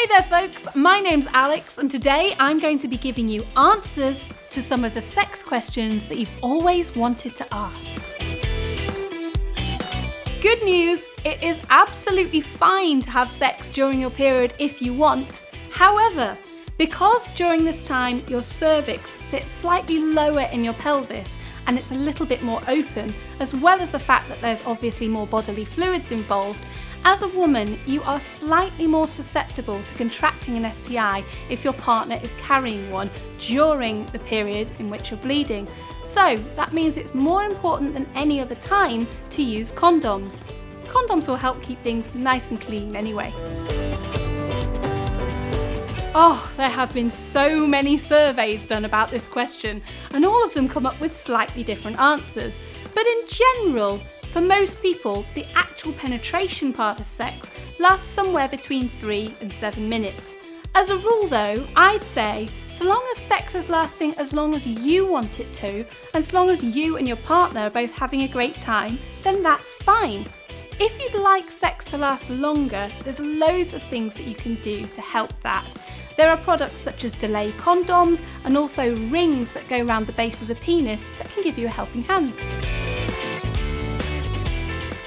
Hey there folks, my name's Alex and today I'm going to be giving you answers to some of the sex questions that you've always wanted to ask. Good news, it is absolutely fine to have sex during your period if you want. However, because during this time your cervix sits slightly lower in your pelvis and it's a little bit more open, as well as the fact that there's obviously more bodily fluids involved, as a woman, you are slightly more susceptible to contracting an STI if your partner is carrying one during the period in which you're bleeding. So that means it's more important than any other time to use condoms. Condoms will help keep things nice and clean anyway. Oh, there have been so many surveys done about this question, and all of them come up with slightly different answers. But in general, for most people, the actual penetration part of sex lasts somewhere between 3 and 7 minutes. As a rule though, I'd say, so long as sex is lasting as long as you want it to, and so long as you and your partner are both having a great time, then that's fine. If you'd like sex to last longer, there's loads of things that you can do to help that. There are products such as delay condoms and also rings that go around the base of the penis that can give you a helping hand.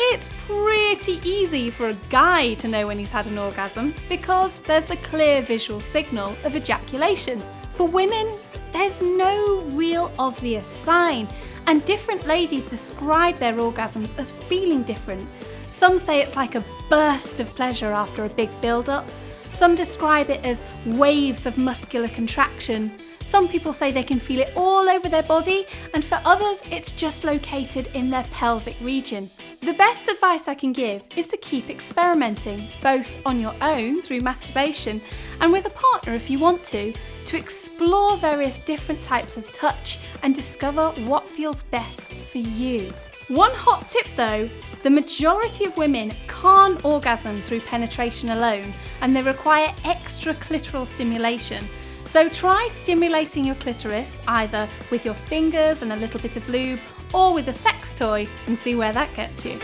It's pretty easy for a guy to know when he's had an orgasm because there's the clear visual signal of ejaculation. For women, there's no real obvious sign, and different ladies describe their orgasms as feeling different. Some say it's like a burst of pleasure after a big build-up. Some describe it as waves of muscular contraction. Some people say they can feel it all over their body, and for others it's just located in their pelvic region. The best advice I can give is to keep experimenting, both on your own through masturbation and with a partner if you want to explore various different types of touch and discover what feels best for you. One hot tip though, the majority of women can't orgasm through penetration alone, and they require extra clitoral stimulation. So try stimulating your clitoris either with your fingers and a little bit of lube or with a sex toy and see where that gets you.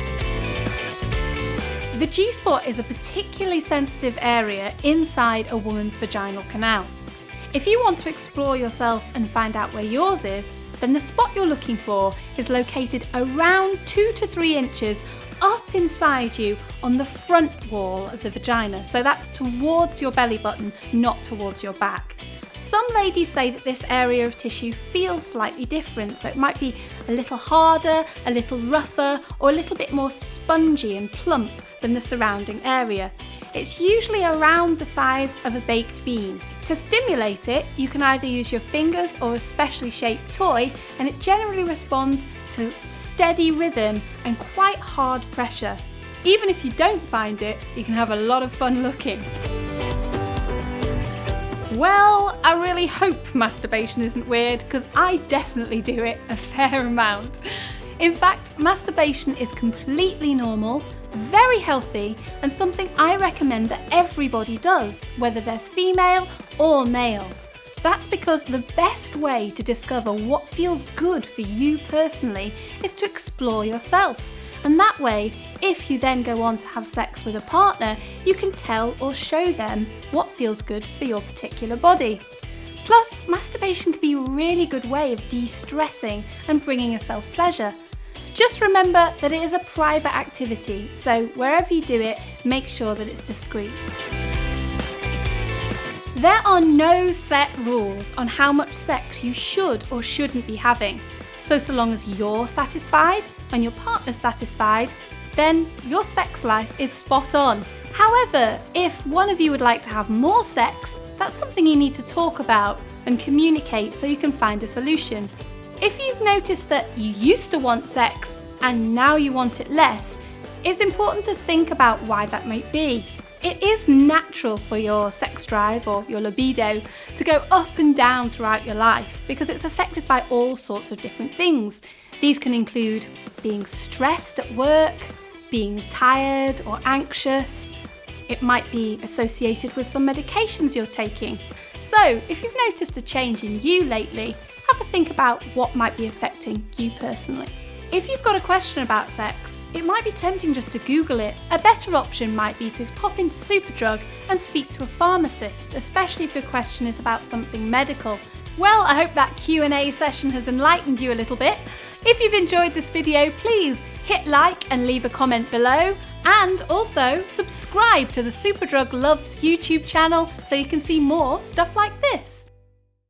The Gspot is a particularly sensitive area inside a woman's vaginal canal. If you want to explore yourself and find out where yours is, then the spot you're looking for is located around 2 to 3 inches up inside you on the front wall of the vagina. So that's towards your belly button, not towards your back. Some ladies say that this area of tissue feels slightly different, so it might be a little harder, a little rougher, or a little bit more spongy and plump than the surrounding area. It's usually around the size of a baked bean. To stimulate it, you can either use your fingers or a specially shaped toy, and it generally responds to steady rhythm and quite hard pressure. Even if you don't find it, you can have a lot of fun looking. Well, I really hope masturbation isn't weird, because I definitely do it a fair amount. In fact, masturbation is completely normal, very healthy, and something I recommend that everybody does, whether they're female or male. That's because the best way to discover what feels good for you personally is to explore yourself. And that way, if you then go on to have sex with a partner, you can tell or show them what feels good for your particular body. Plus, masturbation can be a really good way of de-stressing and bringing yourself pleasure. Just remember that it is a private activity, so wherever you do it, make sure that it's discreet. There are no set rules on how much sex you should or shouldn't be having. So long as you're satisfied and your partner's satisfied, then your sex life is spot on. However, if one of you would like to have more sex, that's something you need to talk about and communicate so you can find a solution. If you've noticed that you used to want sex and now you want it less, it's important to think about why that might be. It is natural for your sex drive or your libido to go up and down throughout your life because it's affected by all sorts of different things. These can include being stressed at work, being tired or anxious. It might be associated with some medications you're taking. So if you've noticed a change in you lately, have a think about what might be affecting you personally. If you've got a question about sex, it might be tempting just to Google it. A better option might be to pop into Superdrug and speak to a pharmacist, especially if your question is about something medical. Well, I hope that Q&A session has enlightened you a little bit. If you've enjoyed this video, please hit like and leave a comment below. And also subscribe to the Superdrug Loves YouTube channel so you can see more stuff like this.